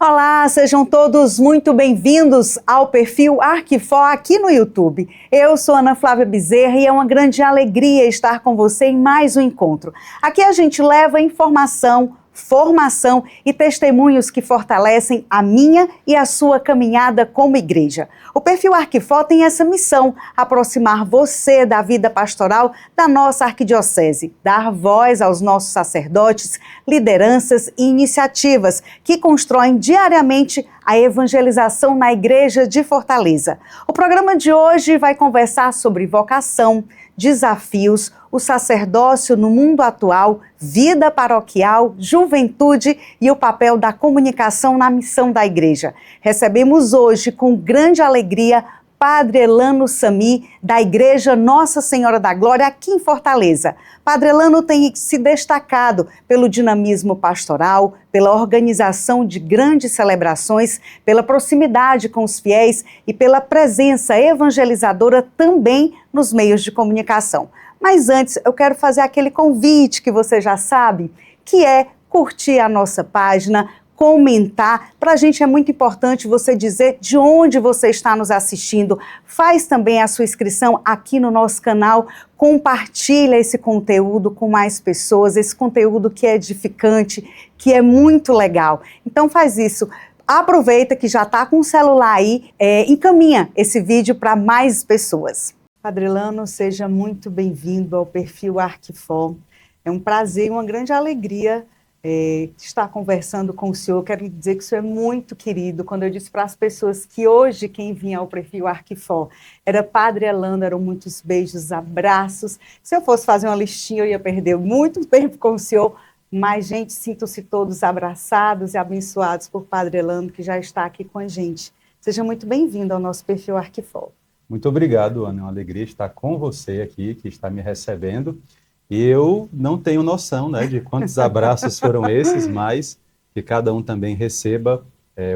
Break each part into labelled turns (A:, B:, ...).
A: Olá, sejam todos muito bem-vindos ao perfil Arquifor aqui no YouTube. Eu sou Ana Flávia Bezerra e é uma grande alegria estar com você em mais um encontro. Aqui a gente leva informação, formação e testemunhos que fortalecem a minha e a sua caminhada como igreja. O perfil Arquifor tem essa missão, aproximar você da vida pastoral da nossa arquidiocese, dar voz aos nossos sacerdotes, lideranças e iniciativas que constroem diariamente a evangelização na igreja de Fortaleza. O programa de hoje vai conversar sobre vocação, desafios, o sacerdócio no mundo atual, vida paroquial, juventude e o papel da comunicação na missão da igreja. Recebemos hoje com grande alegria Padre Elano Sami, da Igreja Nossa Senhora da Glória, aqui em Fortaleza. Padre Elano tem se destacado pelo dinamismo pastoral, pela organização de grandes celebrações, pela proximidade com os fiéis e pela presença evangelizadora também nos meios de comunicação. Mas antes, eu quero fazer aquele convite que você já sabe, que é curtir a nossa página, comentar. Para a gente é muito importante você dizer de onde você está nos assistindo. Faz também a sua inscrição aqui no nosso canal. Compartilha esse conteúdo com mais pessoas, esse conteúdo que é edificante, que é muito legal. Então faz isso. Aproveita que já está com o celular aí, encaminha esse vídeo para mais pessoas. Padre Elano, seja muito bem-vindo ao perfil Arquifor. É um prazer e uma grande alegria estar conversando com o senhor. Quero dizer que o senhor é muito querido. Quando eu disse para as pessoas que hoje quem vinha ao perfil Arquifor era Padre Elano, eram muitos beijos, abraços. Se eu fosse fazer uma listinha, eu ia perder muito tempo com o senhor, mas, gente, sintam-se todos abraçados e abençoados por Padre Elano, que já está aqui com a gente. Seja muito bem-vindo ao nosso perfil Arquifor.
B: Muito obrigado, Ana. É uma alegria estar com você aqui, que está me recebendo. E eu não tenho noção, né, de quantos abraços foram esses, mas que cada um também receba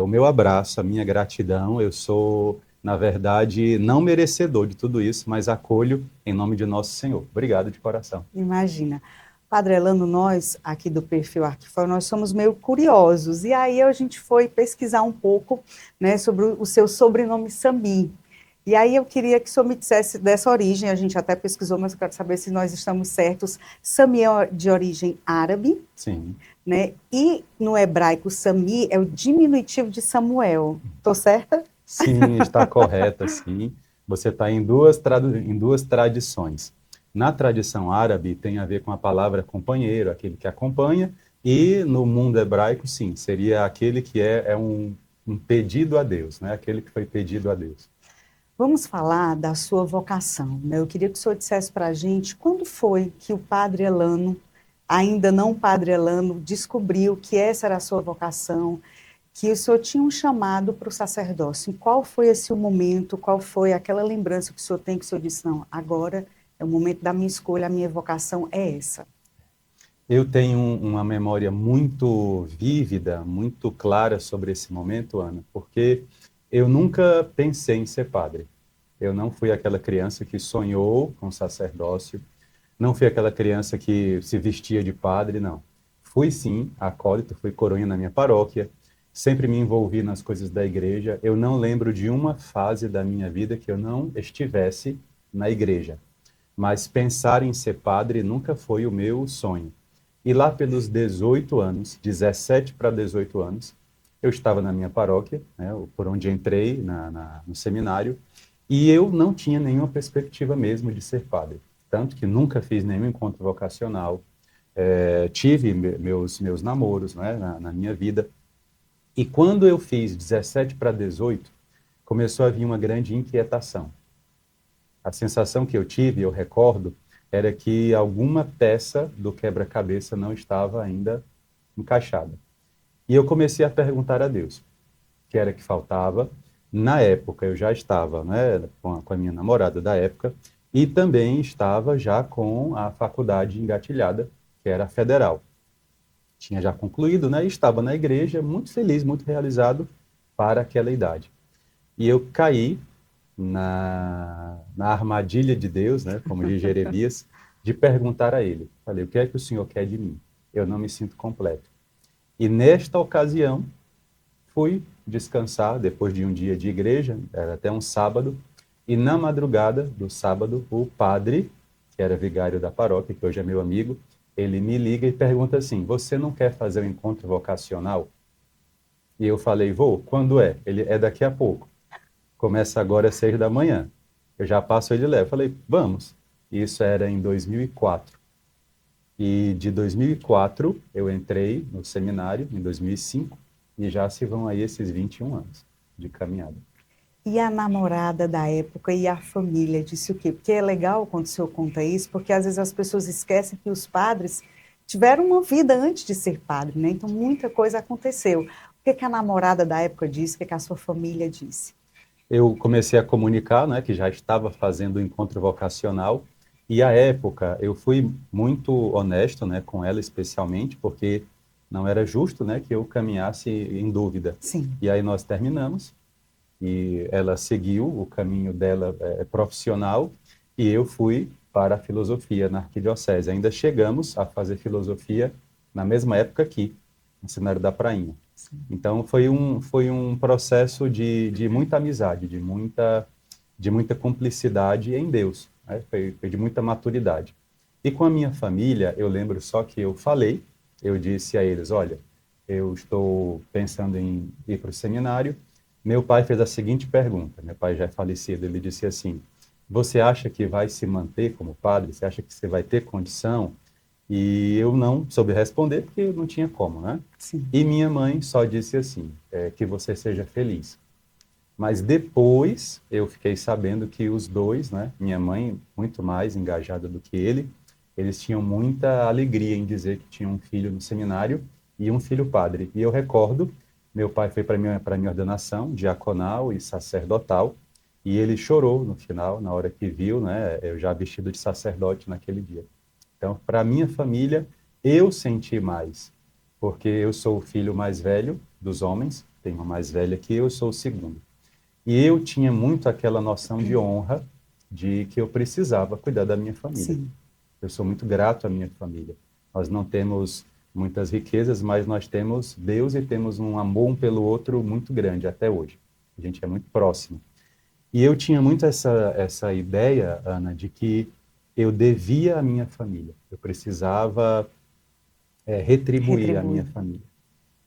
B: o meu abraço, a minha gratidão. Eu sou, na verdade, não merecedor de tudo isso, mas acolho em nome de nosso Senhor. Obrigado de coração.
A: Imagina. Padre Elano, nós aqui do perfil Arquifor, nós somos meio curiosos. E aí a gente foi pesquisar um pouco, né, sobre o seu sobrenome Sami. E aí eu queria que o senhor me dissesse dessa origem, a gente até pesquisou, mas eu quero saber se nós estamos certos. Sami é de origem árabe.
B: Sim.
A: Né? E no hebraico, Sami é o diminutivo de Samuel. Estou certa?
B: Sim, está correta, sim. Você está em duas tradições. Na tradição árabe tem a ver com a palavra companheiro, aquele que acompanha, e no mundo hebraico, sim, seria aquele que é um pedido a Deus, né? Aquele que foi pedido a Deus.
A: Vamos falar da sua vocação, né? Eu queria que o senhor dissesse para a gente quando foi que o Padre Elano, ainda não Padre Elano, descobriu que essa era a sua vocação, que o senhor tinha um chamado para o sacerdócio. Qual foi esse momento, qual foi aquela lembrança que o senhor tem, que o senhor disse, não, agora é o momento da minha escolha, a minha vocação é essa?
B: Eu tenho uma memória muito vívida, muito clara sobre esse momento, Ana, porque eu nunca pensei em ser padre. Eu não fui aquela criança que sonhou com sacerdócio, não fui aquela criança que se vestia de padre, não. Fui sim acólito, fui coroinha na minha paróquia, sempre me envolvi nas coisas da igreja. Eu não lembro de uma fase da minha vida que eu não estivesse na igreja. Mas pensar em ser padre nunca foi o meu sonho. E lá pelos 18 anos, 17 para 18 anos, eu estava na minha paróquia, né, por onde entrei no seminário, e eu não tinha nenhuma perspectiva mesmo de ser padre. Tanto que nunca fiz nenhum encontro vocacional, tive meus namoros, né, na minha vida. E quando eu fiz 17 para 18, começou a vir uma grande inquietação. A sensação que eu tive, eu recordo, era que alguma peça do quebra-cabeça não estava ainda encaixada. E eu comecei a perguntar a Deus o que era que faltava. Na época, eu já estava, né, com a minha namorada da época, e também estava já com a faculdade engatilhada, que era a federal. Tinha já concluído, né, e estava na igreja, muito feliz, muito realizado para aquela idade. E eu caí na armadilha de Deus, né, como diz Jeremias, de perguntar a ele. Falei, o que é que o Senhor quer de mim? Eu não me sinto completo. E nesta ocasião, fui descansar depois de um dia de igreja, era até um sábado, e na madrugada do sábado, o padre, que era vigário da paróquia, que hoje é meu amigo, ele me liga e pergunta assim: você não quer fazer um encontro vocacional? E eu falei: vou, quando é? Ele: é daqui a pouco. Começa agora às 6 da manhã. Eu já passo ele leva. Eu falei: vamos. Isso era em 2004. E de 2004 eu entrei no seminário, em 2005, e já se vão aí esses 21 anos de caminhada.
A: E a namorada da época e a família disse o quê? Porque é legal quando o senhor conta isso, porque às vezes as pessoas esquecem que os padres tiveram uma vida antes de ser padre, né? Então muita coisa aconteceu. O que que a namorada da época disse? O que que a sua família disse?
B: Eu comecei a comunicar, né, que já estava fazendo o encontro vocacional, e à época eu fui muito honesto, né, com ela especialmente, porque não era justo, né, que eu caminhasse em dúvida.
A: Sim.
B: E aí nós terminamos, e ela seguiu o caminho dela profissional, e eu fui para a filosofia na arquidiocese. Ainda chegamos a fazer filosofia na mesma época aqui, no Seminário da Prainha. Então foi um processo de muita amizade, de muita cumplicidade em Deus, né? Foi de muita maturidade. E com a minha família, eu lembro só que eu falei, eu disse a eles: olha, eu estou pensando em ir para o seminário. Meu pai fez a seguinte pergunta, meu pai já é falecido, ele disse assim: você acha que vai se manter como padre? Você acha que você vai ter condição? E eu não soube responder porque não tinha como, né?
A: Sim.
B: E minha mãe só disse assim, que você seja feliz. Mas depois eu fiquei sabendo que os dois, né, minha mãe muito mais engajada do que ele, eles tinham muita alegria em dizer que tinham um filho no seminário e um filho padre. E eu recordo, meu pai foi para minha ordenação diaconal e sacerdotal, e ele chorou no final, na hora que viu, né, eu já vestido de sacerdote naquele dia. Então, para a minha família, eu senti mais, porque eu sou o filho mais velho dos homens, tenho uma mais velha que eu sou o segundo. E eu tinha muito aquela noção de honra, de que eu precisava cuidar da minha família.
A: Sim.
B: Eu sou muito grato à minha família. Nós não temos muitas riquezas, mas nós temos Deus e temos um amor um pelo outro muito grande até hoje. A gente é muito próximo. E eu tinha muito essa ideia, Ana, de que eu devia à minha família. Eu precisava retribuir à minha
A: Retribui.
B: família.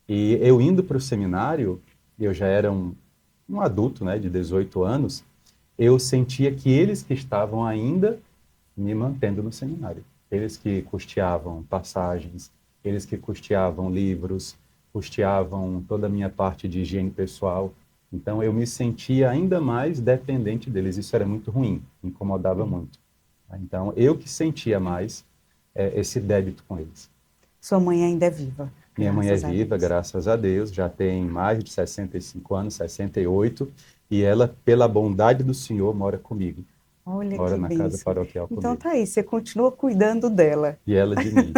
B: E eu indo para o seminário, eu já era um adulto, né, de 18 anos, eu sentia que eles que estavam ainda me mantendo no seminário. Eles que custeavam passagens, eles que custeavam livros, custeavam toda a minha parte de higiene pessoal. Então eu me sentia ainda mais dependente deles. Isso era muito ruim, me incomodava muito. Então eu que sentia mais esse débito com eles.
A: Sua mãe ainda é viva,
B: Minha mãe é
A: graças a
B: viva,
A: Deus.
B: graças a Deus, já tem mais de 65 anos, 68, e ela, pela bondade do Senhor, mora comigo,
A: Olha
B: mora
A: que
B: na casa
A: bênção.
B: paroquial
A: Então
B: comigo.
A: tá aí, você continua cuidando dela
B: E ela de mim.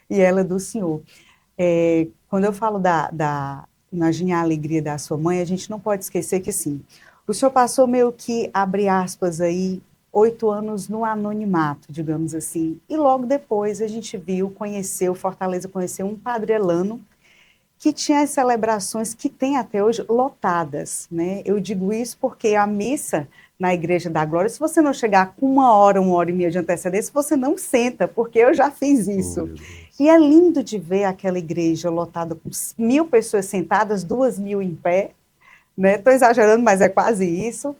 A: e ela do senhor. Quando eu falo imagine a alegria da sua mãe, a gente não pode esquecer que, assim, o senhor passou meio que, abre aspas aí, 8 anos no anonimato, digamos assim, e logo depois a gente viu, conheceu, Fortaleza conheceu um padre Elano, que tinha as celebrações que tem até hoje lotadas, né? Eu digo isso porque a missa na Igreja da Glória, se você não chegar com 1 hora e meia de antecedência, você não senta, porque eu já fiz
B: Oh,
A: isso.
B: meu Deus.
A: E é lindo de ver aquela igreja lotada com 1.000 pessoas sentadas, 2.000 em pé, né? Estou exagerando, mas é quase isso.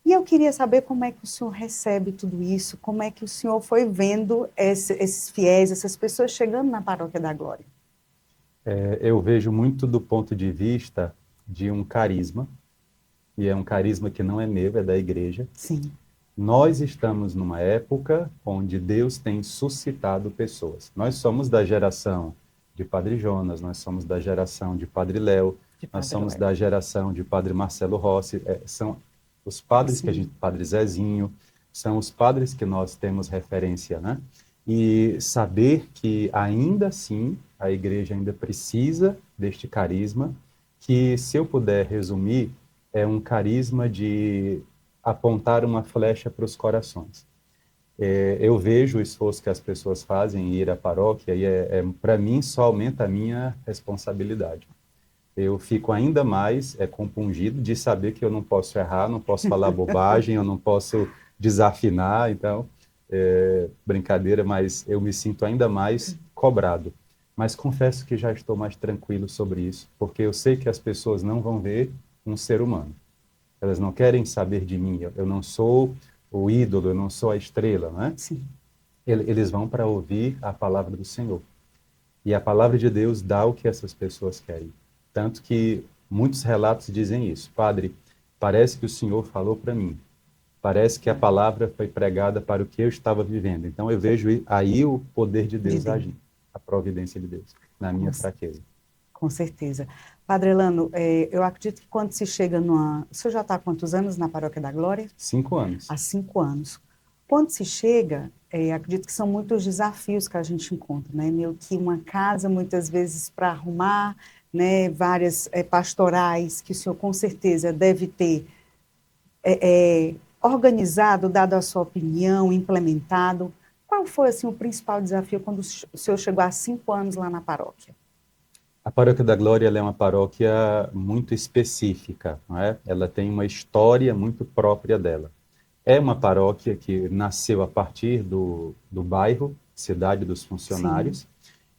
A: E eu queria saber como é que o senhor recebe tudo isso, como é que o senhor foi vendo esses fiéis, essas pessoas chegando na Paróquia da Glória.
B: Eu vejo muito do ponto de vista de um carisma, e é um carisma que não é meu, é da igreja.
A: Sim.
B: Nós estamos numa época onde Deus tem suscitado pessoas. Nós somos da geração de Padre Jonas, nós somos da geração de Padre Léo,
A: De
B: nós
A: Padre
B: somos
A: Léo.
B: da geração de Padre Marcelo Rossi, são os padres que a
A: Sim.
B: gente, Padre Zezinho, são os padres que nós temos referência, né? E saber que ainda assim a igreja ainda precisa deste carisma, que se eu puder resumir, é um carisma de apontar uma flecha para os corações. Eu vejo o esforço que as pessoas fazem em ir à paróquia e para mim só aumenta a minha responsabilidade. eu fico ainda mais compungido de saber que eu não posso errar, não posso falar bobagem, eu não posso desafinar. Então, brincadeira, mas eu me sinto ainda mais cobrado. Mas confesso que já estou mais tranquilo sobre isso, porque eu sei que as pessoas não vão ver um ser humano. Elas não querem saber de mim. Eu não sou o ídolo, eu não sou a estrela, né?
A: Sim.
B: Eles vão para ouvir a palavra do Senhor. E a palavra de Deus dá o que essas pessoas querem. Tanto que muitos relatos dizem isso. Padre, parece que o Senhor falou para mim. Parece que a palavra foi pregada para o que eu estava vivendo. Então eu vejo aí o poder de
A: De
B: Deus
A: Deus.
B: agir, a providência de Deus, na
A: Com,
B: minha fraqueza.
A: com certeza. Padre Elano, eu acredito que quando se chega numa... O senhor já está há quantos anos na Paróquia da Glória?
B: 5 anos.
A: Há 5 anos. Quando se chega, acredito que são muitos desafios que a gente encontra, né? Meio que uma casa, muitas vezes, para arrumar, né? Várias pastorais que o senhor, com certeza, deve ter organizado, dado a sua opinião, implementado. Qual foi, assim, o principal desafio quando o senhor chegou há 5 anos lá na paróquia?
B: A Paróquia da Glória ela é uma paróquia muito específica, não é? Ela tem uma história muito própria dela. É uma paróquia que nasceu a partir do bairro, Cidade dos
A: Sim,
B: Funcionários,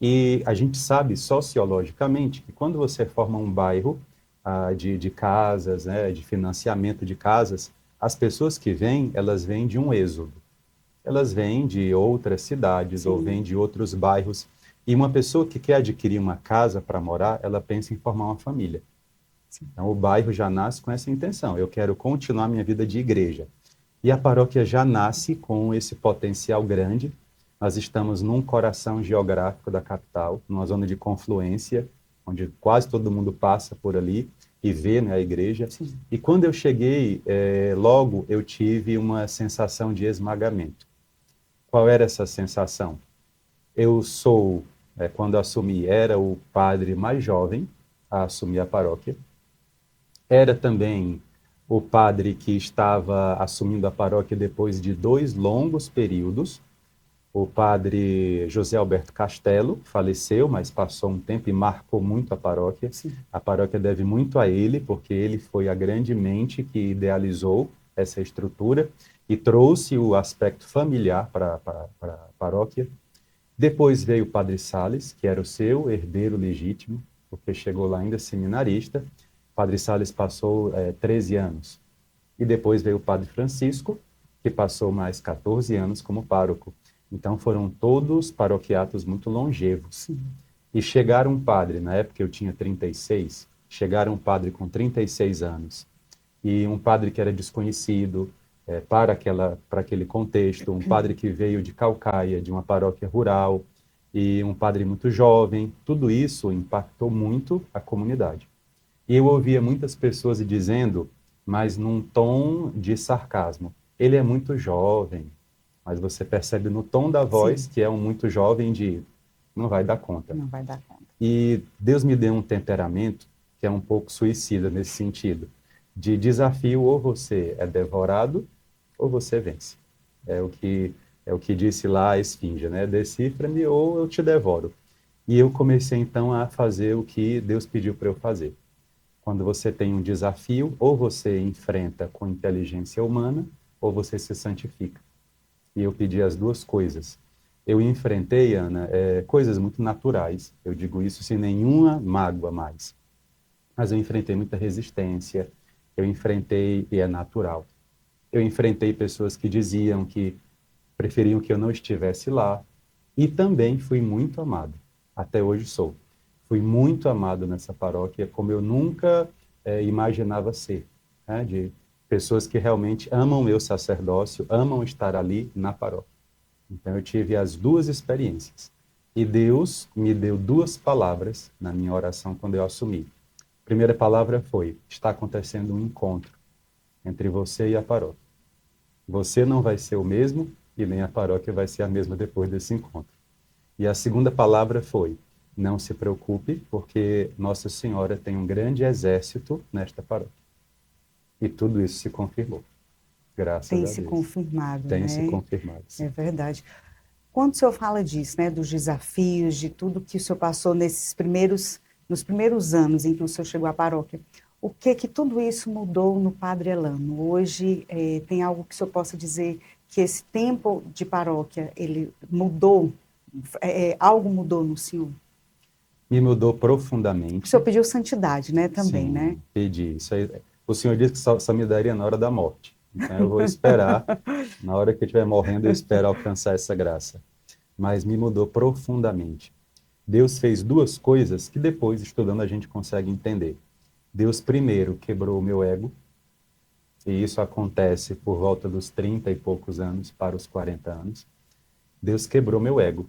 B: e a gente sabe sociologicamente que quando você forma um bairro de casas, né, de financiamento de casas, as pessoas que vêm, elas vêm de um êxodo. Elas vêm de outras cidades ou vêm
A: sim,
B: de outros bairros. E uma pessoa que quer adquirir uma casa para morar, ela pensa em formar uma família.
A: sim.
B: Então, o bairro já nasce com essa intenção. Eu quero continuar minha vida de igreja. E a paróquia já nasce com esse potencial grande. Nós estamos num coração geográfico da capital, numa zona de confluência, onde quase todo mundo passa por ali e vê, né, a igreja.
A: Sim.
B: E quando eu cheguei, logo eu tive uma sensação de esmagamento. Qual era essa sensação? Eu sou, quando assumi, era o padre mais jovem a assumir a paróquia. Era também o padre que estava assumindo a paróquia depois de 2 longos períodos. O padre José Alberto Castelo faleceu, mas passou um tempo e marcou muito a paróquia.
A: Sim.
B: A paróquia deve muito a ele, porque ele foi a grande mente que idealizou essa estrutura e trouxe o aspecto familiar para a paróquia. Depois veio o padre Sales, que era o seu herdeiro legítimo, porque chegou lá ainda seminarista. O padre Sales passou 13 anos. E depois veio o padre Francisco, que passou mais 14 anos como pároco. Então foram todos paroquiatos muito longevos.
A: Sim.
B: E chegaram um padre, na época eu tinha 36, chegaram um padre com 36 anos, e um padre que era desconhecido para aquele contexto, um padre que veio de Caucaia, de uma paróquia rural, e um padre muito jovem. Tudo isso impactou muito a comunidade. E eu ouvia muitas pessoas dizendo, mas num tom de sarcasmo, ele é muito jovem, mas você percebe no tom da voz
A: Sim.
B: que é um muito jovem de não vai dar conta.
A: Não vai dar conta.
B: E Deus me deu um temperamento que é um pouco suicida nesse sentido, de desafio: ou você é devorado ou você vence. É o que disse lá a esfinge, né? Decifra-me ou eu te devoro. E eu comecei então a fazer o que Deus pediu para eu fazer. Quando você tem um desafio, ou você enfrenta com inteligência humana, ou você se santifica. E eu pedi as duas coisas. Eu enfrentei, Ana, coisas muito naturais. Eu digo isso sem nenhuma mágoa mais. Mas eu enfrentei muita resistência. Eu enfrentei, e é natural. Eu enfrentei pessoas que diziam que preferiam que eu não estivesse lá. E também fui muito amado. Até hoje sou. Fui muito amado nessa paróquia, como eu nunca imaginava ser. Né? De pessoas que realmente amam o meu sacerdócio, amam estar ali na paróquia. Então eu tive as duas experiências. E Deus me deu duas palavras na minha oração quando eu assumi. A primeira palavra foi: está acontecendo um encontro entre você e a paróquia. Você não vai ser o mesmo e nem a paróquia vai ser a mesma depois desse encontro. E a segunda palavra foi: não se preocupe, porque Nossa Senhora tem um grande exército nesta paróquia. E tudo isso se confirmou. Graças
A: Tem
B: a
A: se
B: Deus.
A: confirmado,
B: Tem se
A: né?
B: confirmado,
A: É
B: sim.
A: verdade. Quando o senhor fala disso, né, dos desafios, de tudo que o senhor passou nesses primeiros nos primeiros anos em que o senhor chegou à paróquia, o que tudo isso mudou no Padre Elano? Hoje, tem algo que o senhor possa dizer que esse tempo de paróquia, ele mudou, algo mudou no senhor?
B: Me mudou
A: O
B: profundamente.
A: senhor pediu santidade, né, também, né?
B: Sim, pedi. Isso aí, o Senhor disse que só me daria na hora da morte. Então eu vou esperar, na hora que eu estiver morrendo, eu espero alcançar essa graça. Mas me mudou profundamente. Deus fez duas coisas que depois, estudando, a gente consegue entender. Deus, primeiro, quebrou o meu ego, e isso acontece por volta dos 30 e poucos anos para os 40 anos. Deus quebrou meu ego.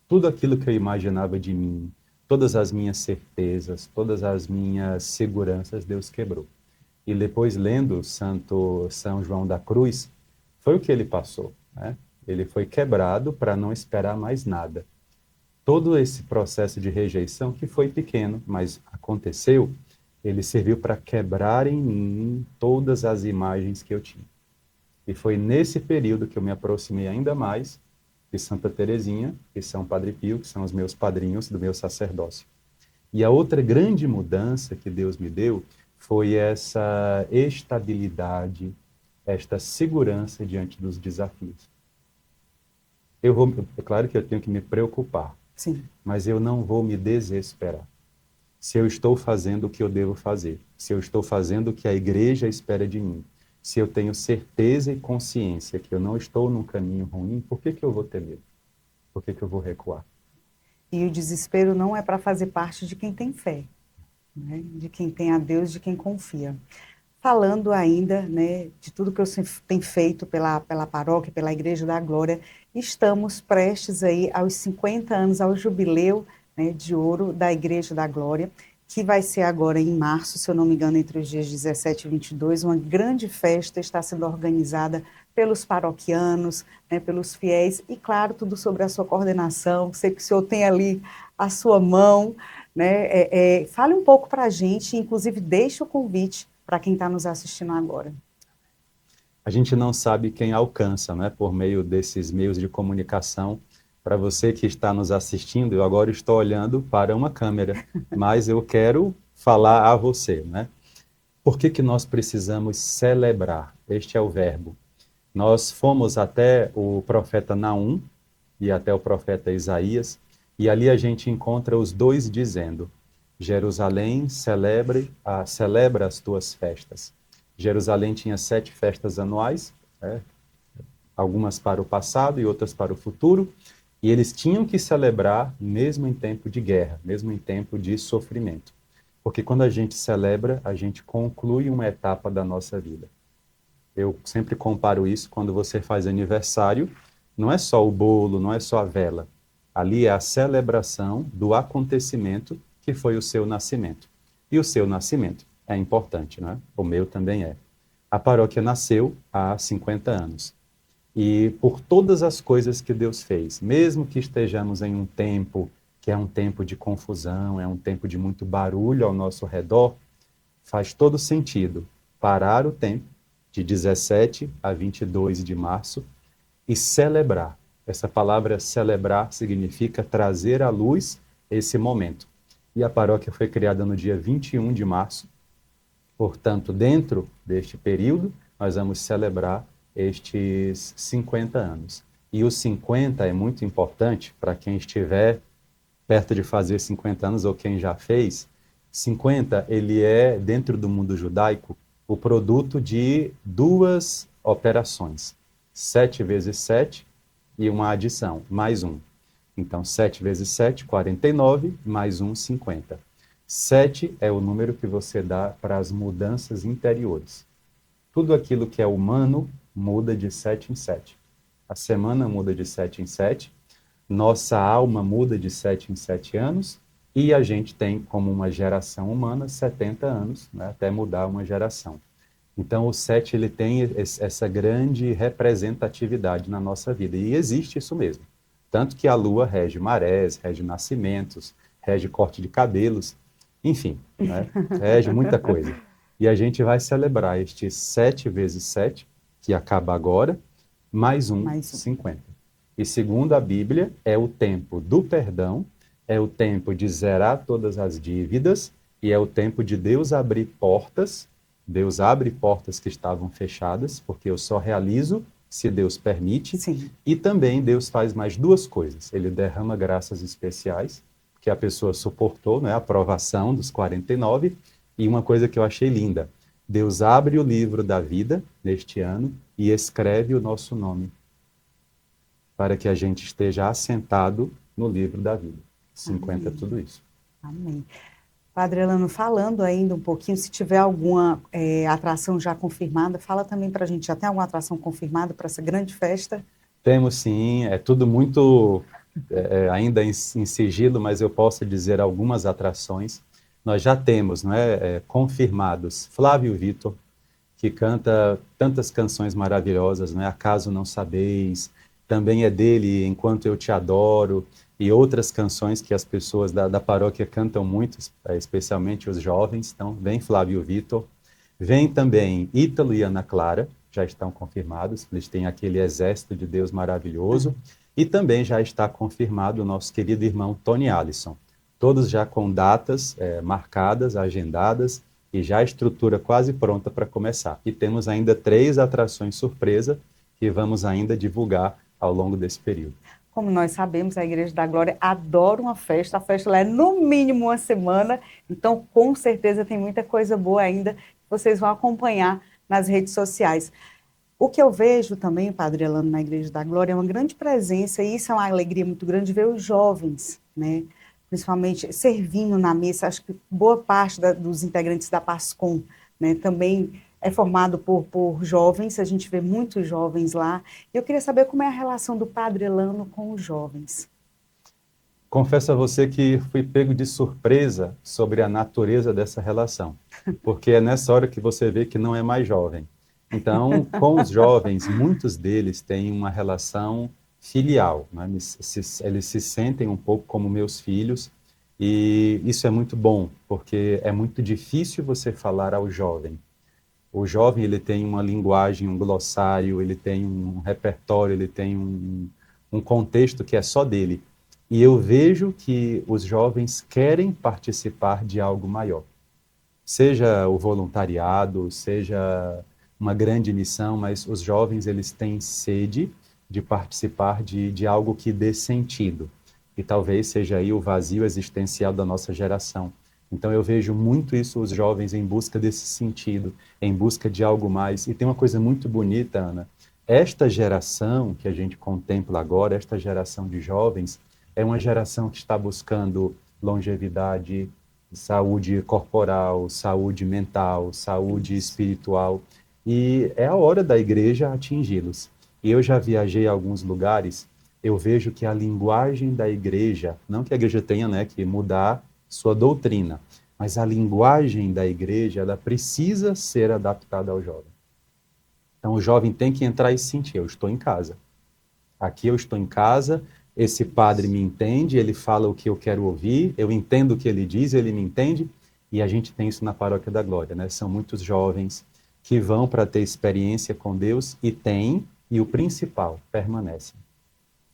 B: Tudo aquilo que eu imaginava de mim, todas as minhas certezas, todas as minhas seguranças, Deus quebrou. E depois, lendo Santo São João da Cruz, foi o que ele passou, né? Ele foi quebrado para não esperar mais nada. Todo esse processo de rejeição, que foi pequeno, mas aconteceu, ele serviu para quebrar em mim todas as imagens que eu tinha. E foi nesse período que eu me aproximei ainda mais de Santa Teresinha e São Padre Pio, que são os meus padrinhos do meu sacerdócio. E a outra grande mudança que Deus me deu foi essa estabilidade, esta segurança diante dos desafios. É claro que eu tenho que me preocupar,
A: Sim.
B: mas eu não vou me desesperar. Se eu estou fazendo o que eu devo fazer, se eu estou fazendo o que a igreja espera de mim, se eu tenho certeza e consciência que eu não estou num caminho ruim, por que eu vou ter medo? Por que eu vou recuar?
A: E o desespero não é para fazer parte de quem tem fé, né? De quem tem a Deus, de quem confia. Falando ainda, né, de tudo que eu tenho feito pela paróquia, pela Igreja da Glória, estamos prestes aí aos 50 anos, ao jubileu, né, de ouro da Igreja da Glória, que vai ser agora em março, se eu não me engano, entre os dias 17 e 22, uma grande festa está sendo organizada pelos paroquianos, né, pelos fiéis, e claro, tudo sobre a sua coordenação, sei que o senhor tem ali a sua mão, né, fale um pouco para a gente, inclusive deixe o convite para quem está nos assistindo agora.
B: A gente não sabe quem alcança, né, por meio desses meios de comunicação. Para você que está nos assistindo, eu agora estou olhando para uma câmera, mas eu quero falar a você, né? Por que nós precisamos celebrar? Este é o verbo. Nós fomos até o profeta Naum e até o profeta Isaías, e ali a gente encontra os dois dizendo: Jerusalém, celebra as tuas festas. Jerusalém tinha 7 festas anuais, né? Algumas para o passado e outras para o futuro, e eles tinham que celebrar mesmo em tempo de guerra, mesmo em tempo de sofrimento. Porque quando a gente celebra, a gente conclui uma etapa da nossa vida. Eu sempre comparo isso quando você faz aniversário, não é só o bolo, não é só a vela. Ali é a celebração do acontecimento que foi o seu nascimento. E o seu nascimento é importante, não é? O meu também é. A paróquia nasceu há 50 anos. E por todas as coisas que Deus fez, mesmo que estejamos em um tempo que é um tempo de confusão, é um tempo de muito barulho ao nosso redor, faz todo sentido parar o tempo de 17 a 22 de março e celebrar. Essa palavra celebrar significa trazer à luz esse momento. E a paróquia foi criada no dia 21 de março, portanto, dentro deste período, nós vamos celebrar estes 50 anos. E os 50 é muito importante para quem estiver perto de fazer 50 anos ou quem já fez. 50, ele é, dentro do mundo judaico, o produto de duas operações. 7 vezes 7 e uma adição, mais um. Então, 7 vezes 7, 49, mais um, 50. 7 é o número que você dá para as mudanças interiores. Tudo aquilo que é humano muda de 7 em 7. A semana muda de 7 em 7, nossa alma muda de 7 em 7 anos, e a gente tem, como uma geração humana, 70 anos, né, até mudar uma geração. Então, o 7 ele tem essa grande representatividade na nossa vida, e existe isso mesmo. Tanto que a lua rege marés, rege nascimentos, rege corte de cabelos, enfim, né, rege muita coisa. E a gente vai celebrar este 7 vezes 7, que acaba agora, mais um, 50. E segundo a Bíblia, é o tempo do perdão é o tempo de zerar todas as dívidas e é o tempo de Deus abrir portas. Deus abre portas que estavam fechadas, porque eu só realizo se Deus permite.
A: Sim.
B: E também Deus faz mais duas coisas. Ele derrama graças especiais, que a pessoa suportou, né, a provação dos 49. E uma coisa que eu achei linda, Deus abre o livro da vida neste ano e escreve o nosso nome, para que a gente esteja assentado no livro da vida. 50 é
A: Amém.
B: tudo isso.
A: Amém. Padre Elano, falando ainda um pouquinho, se tiver alguma atração já confirmada, fala também para a gente, já tem alguma atração confirmada para essa grande festa?
B: Temos sim, é tudo muito ainda em sigilo, mas eu posso dizer algumas atrações. Nós já temos, não é, confirmados Flávio Vitor, que canta tantas canções maravilhosas, não é? Acaso Não Sabeis, também é dele Enquanto Eu Te Adoro, e outras canções que as pessoas da paróquia cantam muito, especialmente os jovens. Então, vem Flávio Vitor, vem também Ítalo e Ana Clara, já estão confirmados, eles têm aquele exército de Deus maravilhoso, e também já está confirmado o nosso querido irmão Tony Allison, todos já com datas marcadas, agendadas, e já a estrutura quase pronta para começar. E temos ainda 3 atrações surpresa que vamos ainda divulgar ao longo desse período.
A: Como nós sabemos, a Igreja da Glória adora uma festa, a festa lá é no mínimo uma semana, então com certeza tem muita coisa boa ainda que vocês vão acompanhar nas redes sociais. O que eu vejo também, Padre Elano, na Igreja da Glória é uma grande presença, e isso é uma alegria muito grande ver os jovens, né? Principalmente servindo na missa. Acho que boa parte dos integrantes da PASCOM, né, também é formado por jovens, a gente vê muitos jovens lá. Eu queria saber como é a relação do Padre Elano com os jovens.
B: Confesso a você que fui pego de surpresa sobre a natureza dessa relação, porque é nessa hora que você vê que não é mais jovem. Então, com os jovens, muitos deles têm uma relação filial, né? Eles se sentem um pouco como meus filhos, e isso é muito bom, porque é muito difícil você falar ao jovem. O jovem, ele tem uma linguagem, um glossário, ele tem um repertório, ele tem um contexto que é só dele. E eu vejo que os jovens querem participar de algo maior. Seja o voluntariado, seja uma grande missão, mas os jovens, eles têm sede de participar de algo que dê sentido. E talvez seja aí o vazio existencial da nossa geração. Então eu vejo muito isso, os jovens em busca desse sentido, em busca de algo mais. E tem uma coisa muito bonita, Ana. Esta geração que a gente contempla agora, esta geração de jovens, é uma geração que está buscando longevidade, saúde corporal, saúde mental, saúde espiritual. E é a hora da igreja atingi-los. E eu já viajei a alguns lugares, eu vejo que a linguagem da igreja, não que a igreja tenha, né, que mudar sua doutrina, mas a linguagem da igreja, ela precisa ser adaptada ao jovem. Então o jovem tem que entrar e sentir, eu estou em casa. Aqui eu estou em casa, esse padre me entende, ele fala o que eu quero ouvir, eu entendo o que ele diz, ele me entende, e a gente tem isso na Paróquia da Glória, né? São muitos jovens que vão para ter experiência com Deus e têm, e o principal, permanecem.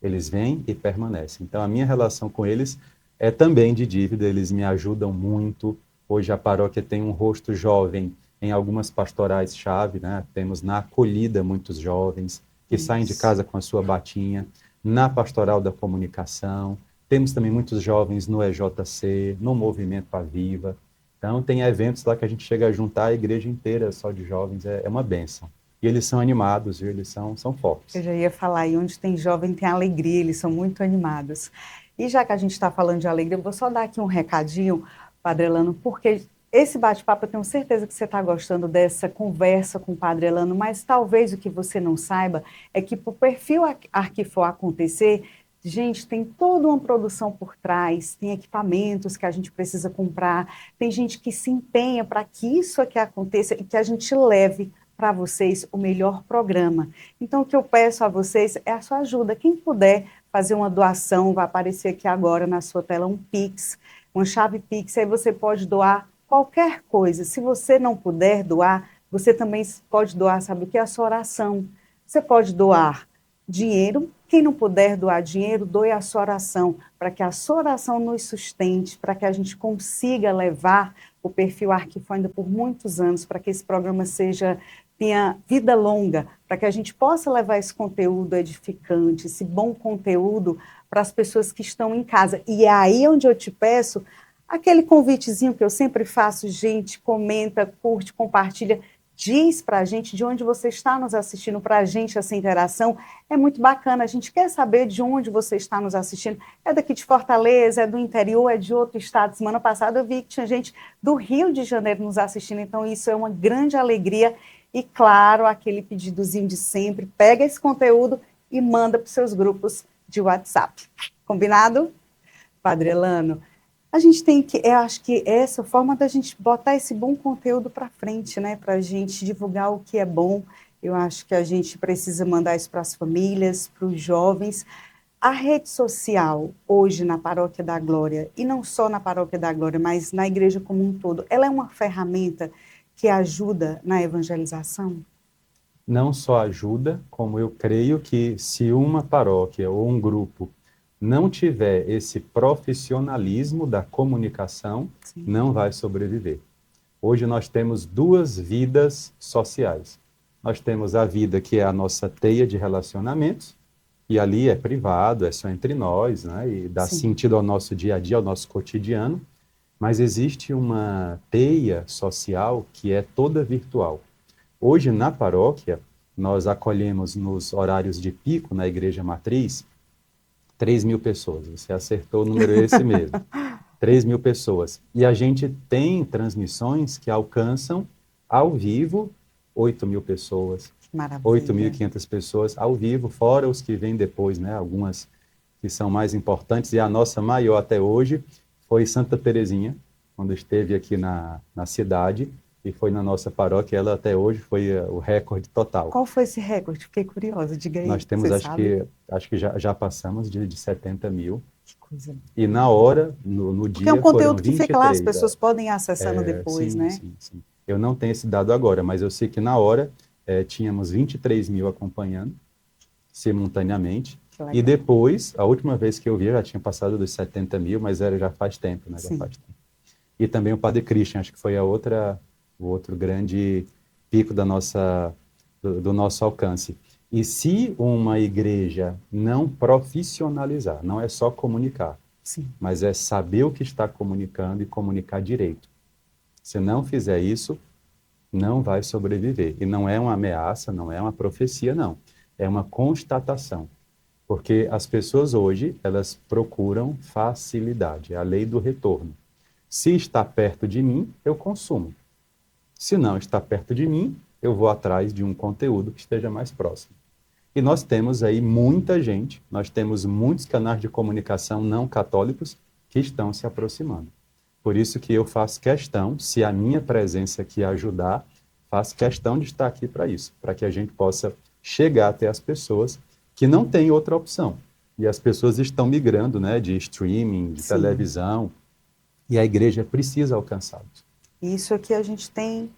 B: Eles vêm e permanecem. Então a minha relação com eles é também de dívida, eles me ajudam muito. Hoje a paróquia tem um rosto jovem em algumas pastorais-chave, né? Temos na acolhida muitos jovens que saem de casa com a sua batinha, na pastoral da comunicação, temos também muitos jovens no EJC, no Movimento Aviva. Então tem eventos lá que a gente chega a juntar a igreja inteira só de jovens, é uma bênção. E eles são animados, viu? Eles são fortes.
A: Eu já ia falar, e onde tem jovem tem alegria, eles são muito animados. E já que a gente está falando de alegria, eu vou só dar aqui um recadinho, Padre Elano, porque esse bate-papo eu tenho certeza que você está gostando dessa conversa com o Padre Elano, mas talvez o que você não saiba é que para o perfil Arquifor acontecer, gente, tem toda uma produção por trás, tem equipamentos que a gente precisa comprar, tem gente que se empenha para que isso aqui aconteça e que a gente leve para vocês o melhor programa. Então, o que eu peço a vocês é a sua ajuda. Quem puder fazer uma doação, vai aparecer aqui agora na sua tela um Pix, uma chave Pix, aí você pode doar qualquer coisa. Se você não puder doar, você também pode doar, sabe o que? A sua oração. Você pode doar dinheiro. Quem não puder doar dinheiro, doe a sua oração, para que a sua oração nos sustente, para que a gente consiga levar o perfil Arquifó ainda por muitos anos, para que esse programa tenha vida longa, para que a gente possa levar esse conteúdo edificante, esse bom conteúdo para as pessoas que estão em casa. E é aí onde eu te peço aquele convitezinho que eu sempre faço, gente, comenta, curte, compartilha, diz para a gente de onde você está nos assistindo, para a gente essa interação é muito bacana, a gente quer saber de onde você está nos assistindo, é daqui de Fortaleza, é do interior, é de outro estado. Semana passada eu vi que tinha gente do Rio de Janeiro nos assistindo, então isso é uma grande alegria. E claro, aquele pedidozinho de sempre, pega esse conteúdo e manda para os seus grupos de WhatsApp. Combinado? Padre Elano, a gente tem que, eu acho que essa forma da gente botar esse bom conteúdo para frente, né, para a gente divulgar o que é bom, eu acho que a gente precisa mandar isso para as famílias, para os jovens. A rede social, hoje na Paróquia da Glória, e não só na Paróquia da Glória, mas na igreja como um todo, ela é uma ferramenta que ajuda na evangelização?
B: Não só ajuda, como eu creio que se uma paróquia ou um grupo não tiver esse profissionalismo da comunicação,
A: Sim.
B: não vai sobreviver. Hoje nós temos duas vidas sociais. Nós temos a vida que é a nossa teia de relacionamentos, e ali é privado, é só entre nós, né? E dá
A: Sim.
B: sentido ao nosso dia a dia, ao nosso cotidiano. Mas existe uma teia social que é toda virtual. Hoje, na paróquia, nós acolhemos nos horários de pico, na igreja matriz, 3.000 pessoas. Você acertou o número esse mesmo. 3.000 pessoas. E a gente tem transmissões que alcançam ao vivo 8.000 pessoas,
A: Maravilha.
B: 8.500 pessoas ao vivo, fora os que vêm depois, né? Algumas que são mais importantes. E a nossa maior até hoje foi Santa Terezinha, quando esteve aqui na cidade, e foi na nossa paróquia. Ela até hoje foi o recorde total.
A: Qual foi esse recorde? Fiquei curiosa, diga aí.
B: Nós temos, acho que já passamos de 70.000.
A: Que coisa.
B: E na hora, no dia,
A: porque é um conteúdo
B: foram 23,
A: que fica lá, as pessoas podem ir acessando depois,
B: sim,
A: né?
B: Sim. Eu não tenho esse dado agora, mas eu sei que na hora tínhamos 23.000 acompanhando simultaneamente. E depois, a última vez que eu vi, já tinha passado dos 70.000, mas já faz tempo, né? Já faz tempo. E também o Padre Christian, acho que foi o outro grande pico do nosso alcance. E se uma igreja não profissionalizar, não é só comunicar,
A: sim,
B: mas é saber o que está comunicando e comunicar direito. Se não fizer isso, não vai sobreviver. E não é uma ameaça, não é uma profecia, não. É uma constatação. Porque as pessoas hoje, elas procuram facilidade, é a lei do retorno. Se está perto de mim, eu consumo. Se não está perto de mim, eu vou atrás de um conteúdo que esteja mais próximo. E nós temos aí muita gente, nós temos muitos canais de comunicação não católicos que estão se aproximando. Por isso que eu faço questão, se a minha presença aqui ajudar, faço questão de estar aqui para isso, para que a gente possa chegar até as pessoas que não têm outra opção. E as pessoas estão migrando, né, de streaming, de televisão, e a igreja precisa alcançá-los.
A: Isso é que a gente tem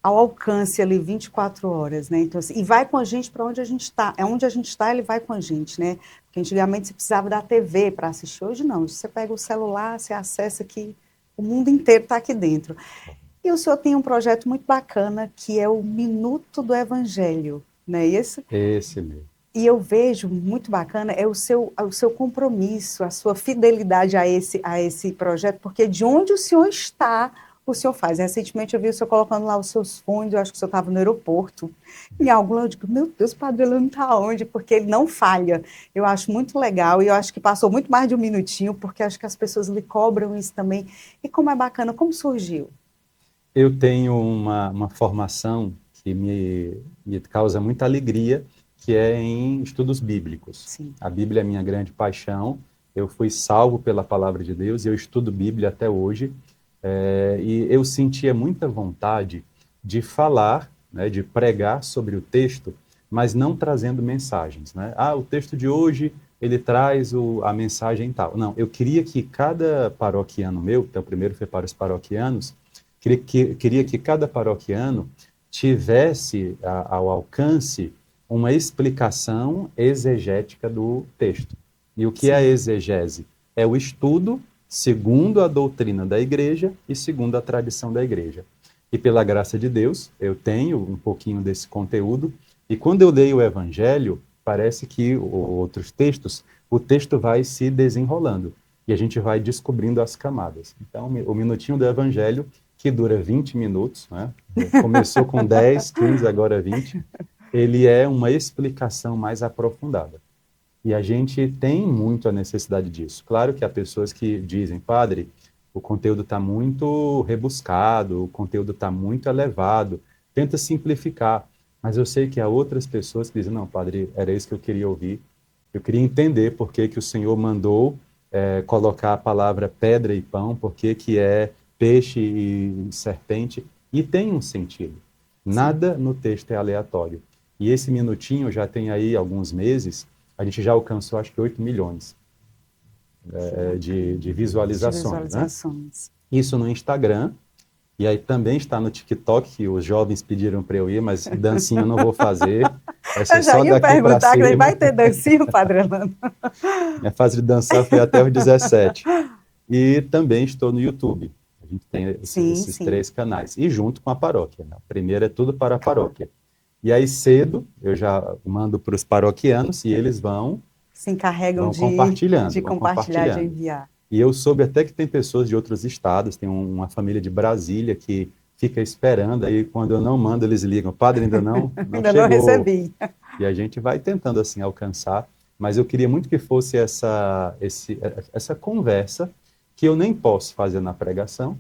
A: ao alcance ali 24 horas, né? Então, assim, e vai com a gente para onde a gente está. É onde a gente está, ele vai com a gente, né? Porque antigamente você precisava da TV para assistir, hoje não. Hoje você pega o celular, você acessa aqui, o mundo inteiro está aqui dentro. E o senhor tem um projeto muito bacana, que é o Minuto do Evangelho, não é isso?
B: Esse mesmo.
A: E eu vejo muito bacana é o seu compromisso, a sua fidelidade a esse projeto, porque de onde o senhor está, o senhor faz. Recentemente eu vi o senhor colocando lá os seus fundos, eu acho que o senhor estava no aeroporto, em algum lugar eu digo, meu Deus, o Padre Elano está onde? Porque ele não falha. Eu acho muito legal, e eu acho que passou muito mais de um minutinho, porque acho que as pessoas lhe cobram isso também. E como é bacana, como surgiu?
B: Eu tenho uma formação que me causa muita alegria, que é em estudos bíblicos.
A: Sim.
B: A Bíblia é minha grande paixão, eu fui salvo pela palavra de Deus e eu estudo Bíblia até hoje, e eu sentia muita vontade de falar, né, de pregar sobre o texto, mas não trazendo mensagens, né? O texto de hoje, ele traz a mensagem tal. Não, eu queria que cada paroquiano meu, então primeiro foi para os paroquianos, queria que cada paroquiano tivesse ao alcance uma explicação exegética do texto. E o que é a
A: Sim.
B: exegese? É o estudo segundo a doutrina da igreja e segundo a tradição da igreja. E pela graça de Deus, eu tenho um pouquinho desse conteúdo, e quando eu leio o Evangelho, parece que outros textos, o texto vai se desenrolando, e a gente vai descobrindo as camadas. Então, o minutinho do Evangelho, que dura 20 minutos, né? Começou com 10, 15, agora 20, ele é uma explicação mais aprofundada. E a gente tem muito a necessidade disso. Claro que há pessoas que dizem, padre, o conteúdo está muito rebuscado, o conteúdo está muito elevado, tenta simplificar. Mas eu sei que há outras pessoas que dizem, não, padre, era isso que eu queria ouvir. Eu queria entender por que que o Senhor mandou colocar a palavra pedra e pão, por que que é peixe e serpente, e tem um sentido.
A: Sim.
B: Nada no texto é aleatório. E esse minutinho já tem aí alguns meses, a gente já alcançou acho que 8 milhões de
A: De
B: visualizações, né?
A: visualizações.
B: Isso no Instagram, e aí também está no TikTok, que os jovens pediram para eu ir, mas dancinha eu não vou fazer, vai ser
A: Eu já
B: só
A: ia
B: daqui para
A: perguntar, que vai
B: cima.
A: ter dancinho, Padre Elano?
B: Minha fase de dançar foi até os 17. E também estou no YouTube. A gente tem
A: Sim,
B: esses
A: sim.
B: três canais. E junto com a paróquia, né? A primeira é tudo para a paróquia. E aí cedo eu já mando para os paroquianos e eles
A: Se encarregam
B: vão
A: de
B: compartilhando, vão
A: compartilhar, de
B: compartilhando.
A: enviar.
B: E eu soube até que tem pessoas de outros estados, tem uma família de Brasília que fica esperando, aí quando eu não mando, eles ligam, padre, ainda não
A: Ainda não
B: chegou.
A: recebi.
B: E a gente vai tentando assim alcançar, mas eu queria muito que fosse essa conversa que eu nem posso fazer na pregação,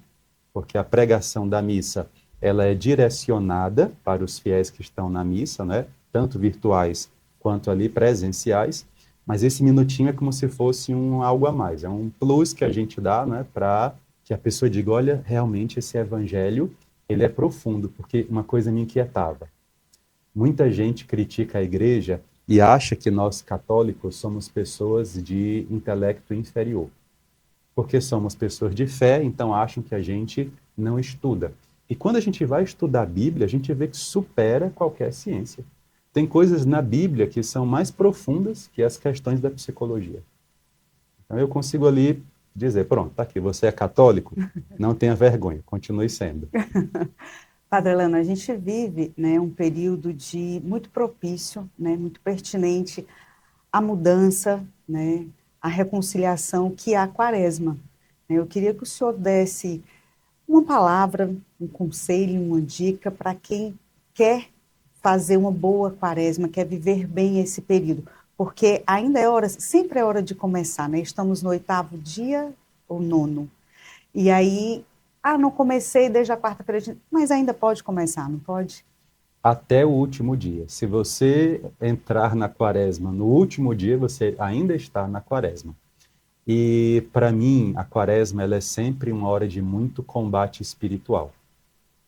B: porque a pregação da missa, ela é direcionada para os fiéis que estão na missa, né? Tanto virtuais quanto ali presenciais, mas esse minutinho é como se fosse algo a mais, é um plus que a gente dá, né, para que a pessoa diga, olha, realmente esse evangelho, ele é profundo, porque uma coisa me inquietava. Muita gente critica a igreja e acha que nós católicos somos pessoas de intelecto inferior. Porque somos pessoas de fé, então acham que a gente não estuda. E quando a gente vai estudar a Bíblia, a gente vê que supera qualquer ciência. Tem coisas na Bíblia que são mais profundas que as questões da psicologia. Então eu consigo ali dizer, pronto, tá aqui, você é católico? Não tenha vergonha, continue sendo.
A: Padre Elano, a gente vive, né, um período muito propício, né, muito pertinente à mudança, né, à reconciliação que é a Quaresma. Eu queria que o senhor desse uma palavra, um conselho, uma dica para quem quer fazer uma boa Quaresma, quer viver bem esse período, porque ainda é hora, sempre é hora de começar, né? Estamos no 8º dia ou 9º. E aí, não comecei desde a quarta-feira, mas ainda pode começar, não pode?
B: Até o último dia. Se você entrar na quaresma no último dia, você ainda está na quaresma. E, para mim, a quaresma ela é sempre uma hora de muito combate espiritual.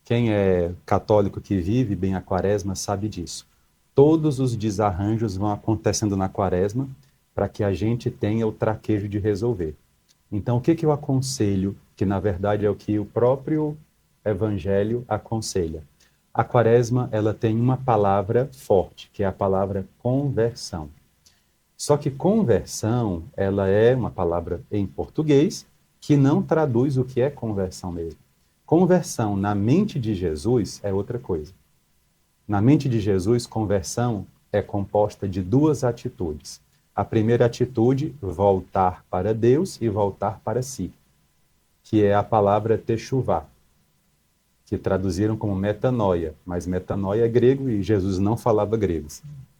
B: Quem é católico que vive bem a quaresma sabe disso. Todos os desarranjos vão acontecendo na quaresma para que a gente tenha o traquejo de resolver. Então, o que que eu aconselho, que na verdade é o que o próprio Evangelho aconselha? A quaresma, ela tem uma palavra forte, que é a palavra conversão. Só que conversão, ela é uma palavra em português que não traduz o que é conversão mesmo. Conversão na mente de Jesus é outra coisa. Na mente de Jesus, conversão é composta de duas atitudes. A primeira atitude, voltar para Deus e voltar para si, que é a palavra techuvá, que traduziram como metanoia, mas metanoia é grego e Jesus não falava grego.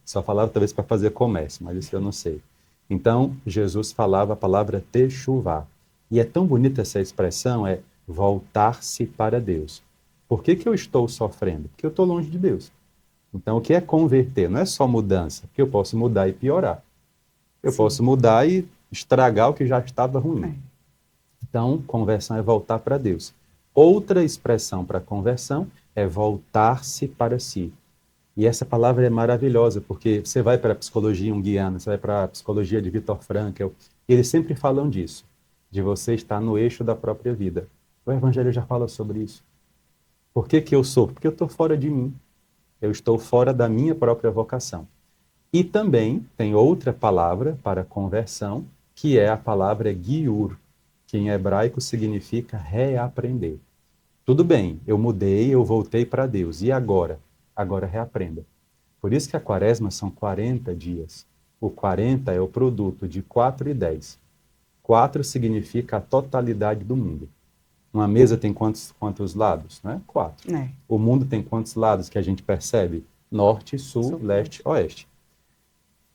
B: Só falava talvez para fazer comércio, mas isso eu não sei. Então, Jesus falava a palavra techuvá. E é tão bonita essa expressão, é voltar-se para Deus. Por que que eu estou sofrendo? Porque eu estou longe de Deus. Então, o que é converter? Não é só mudança, porque eu posso mudar e piorar. Eu
A: Sim.
B: posso mudar e estragar o que já estava ruim.
A: É.
B: Então, conversão é voltar para Deus. Outra expressão para conversão é voltar-se para si. E essa palavra é maravilhosa, porque você vai para a psicologia junguiana, você vai para a psicologia de Viktor Frankl, e eles sempre falam disso, de você estar no eixo da própria vida. O Evangelho já fala sobre isso. Por que que eu sofro? Porque eu estou fora de mim. Eu estou fora da minha própria vocação. E também tem outra palavra para conversão, que é a palavra giur, que em hebraico significa reaprender. Tudo bem, eu mudei, eu voltei para Deus. E agora? Agora reaprenda. Por isso que a quaresma são 40 dias. O 40 é o produto de 4 e 10. 4 significa a totalidade do mundo. Uma mesa tem quantos lados? Né? 4.
A: É.
B: O mundo tem quantos lados que a gente percebe? Norte, sul, leste, oeste.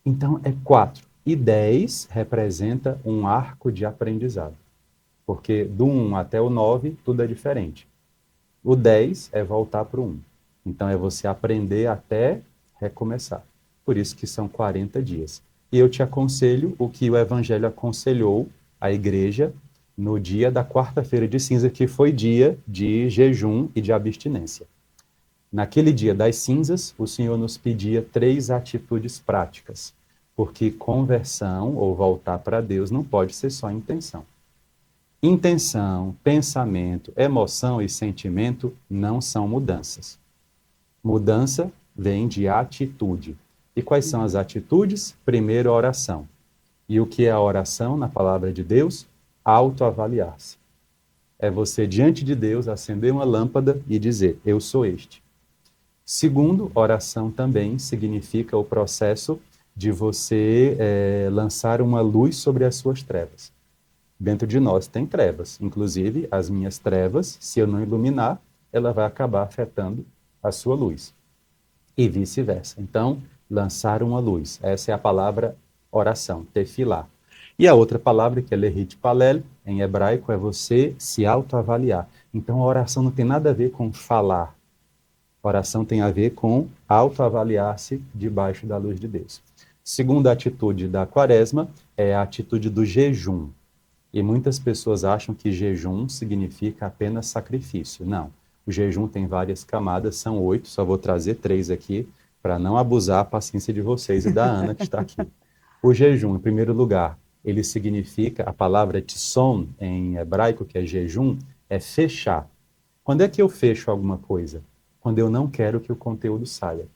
B: Então, é 4. E 10 representa um arco de aprendizado. Porque do 1 até o 9, tudo é diferente. O 10 é voltar para o 1. Então, é você aprender até recomeçar. Por isso que são 40 dias. E eu te aconselho o que o Evangelho aconselhou à igreja no dia da quarta-feira de cinza, que foi dia de jejum e de abstinência. Naquele dia das cinzas, o Senhor nos pedia 3 atitudes práticas, porque conversão ou voltar para Deus não pode ser só intenção. Intenção, pensamento, emoção e sentimento não são mudanças. Mudança vem de atitude. E quais são as atitudes? Primeiro, a oração. E o que é a oração na palavra de Deus? Autoavaliar-se. É você, diante de Deus, acender uma lâmpada e dizer, eu sou este. Segundo, oração também significa o processo de você lançar uma luz sobre as suas trevas. Dentro de nós tem trevas, inclusive as minhas trevas, se eu não iluminar, ela vai acabar afetando a sua luz. E vice-versa. Então, lançar uma luz. Essa é a palavra oração, tefilá. E a outra palavra, que é lerit palel, em hebraico, é você se autoavaliar. Então, a oração não tem nada a ver com falar. A oração tem a ver com autoavaliar-se debaixo da luz de Deus. Segunda atitude da quaresma é a atitude do jejum. E muitas pessoas acham que jejum significa apenas sacrifício. Não. O jejum tem várias camadas, são 8, só vou trazer 3 aqui, para não abusar a paciência de vocês e da Ana, que está aqui. O jejum, em primeiro lugar, ele significa, a palavra tson, em hebraico, que é jejum, é fechar. Quando é que eu fecho alguma coisa? Quando eu não quero que o conteúdo saia.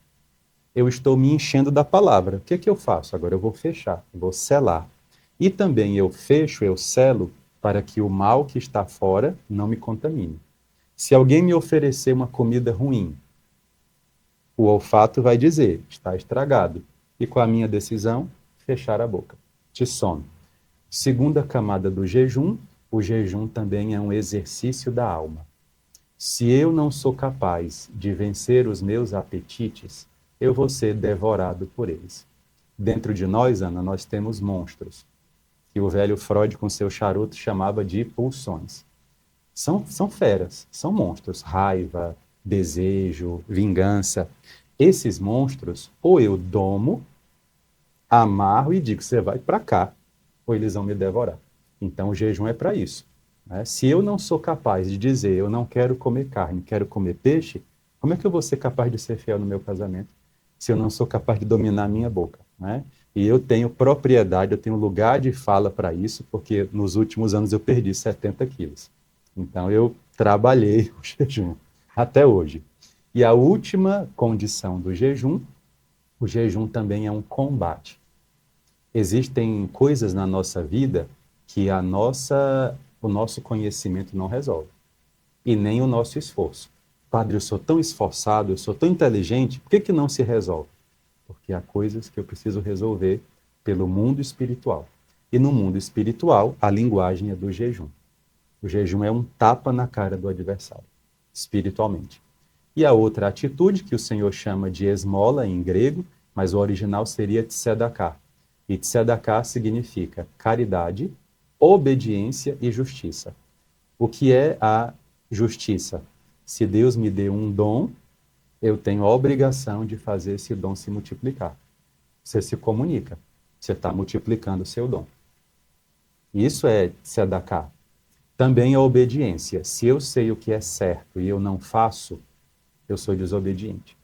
B: Eu estou me enchendo da palavra. O que é que eu faço? Agora eu vou fechar, vou selar. E também eu fecho, eu selo, para que o mal que está fora não me contamine. Se alguém me oferecer uma comida ruim, o olfato vai dizer, está estragado. E com a minha decisão, fechar a boca. Tson. Segunda camada do jejum, o jejum também é um exercício da alma. Se eu não sou capaz de vencer os meus apetites, eu vou ser devorado por eles. Dentro de nós, Ana, nós temos monstros, que o velho Freud, com seu charuto, chamava de pulsões. São feras, são monstros. Raiva, desejo, vingança. Esses monstros, ou eu domo, amarro e digo, você vai para cá, ou eles vão me devorar. Então, o jejum é para isso. Né? Se eu não sou capaz de dizer, eu não quero comer carne, quero comer peixe, como é que eu vou ser capaz de ser fiel no meu casamento? Se eu não sou capaz de dominar a minha boca, né? E eu tenho propriedade, eu tenho lugar de fala para isso, porque nos últimos anos eu perdi 70 quilos. Então, eu trabalhei o jejum até hoje. E a última condição do jejum, o jejum também é um combate. Existem coisas na nossa vida que o nosso conhecimento não resolve. E nem o nosso esforço. Padre, eu sou tão esforçado, eu sou tão inteligente, por que não se resolve? Porque há coisas que eu preciso resolver pelo mundo espiritual. E no mundo espiritual, a linguagem é do jejum. O jejum é um tapa na cara do adversário, espiritualmente. E a outra atitude, que o Senhor chama de esmola em grego, mas o original seria tzedakah. E tzedakah significa caridade, obediência e justiça. O que é a justiça? Se Deus me deu um dom, eu tenho a obrigação de fazer esse dom se multiplicar. Você se comunica, você está multiplicando o seu dom. Isso é tzedakah. Também a obediência. Se eu sei o que é certo e eu não faço, eu sou desobediente.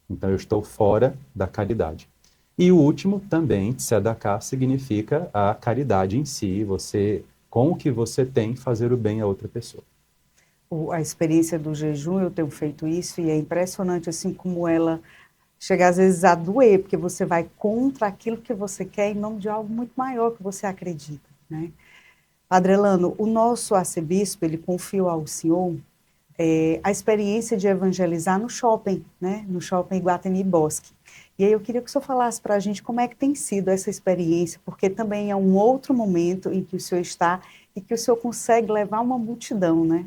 B: Então eu estou fora da caridade. E o último também, tzedakah, significa a caridade em si, você, com o que você tem, fazer o bem a outra pessoa.
A: A experiência do jejum, eu tenho feito isso e é impressionante assim como ela chega às vezes a doer, porque você vai contra aquilo que você quer em nome de algo muito maior que você acredita, né? Padre Elano, o nosso arcebispo, ele confiou ao senhor a experiência de evangelizar no shopping, né? No shopping Iguatemi Bosque. E aí eu queria que o senhor falasse para a gente como é que tem sido essa experiência, porque também é um outro momento em que o senhor está e que o senhor consegue levar uma multidão, né?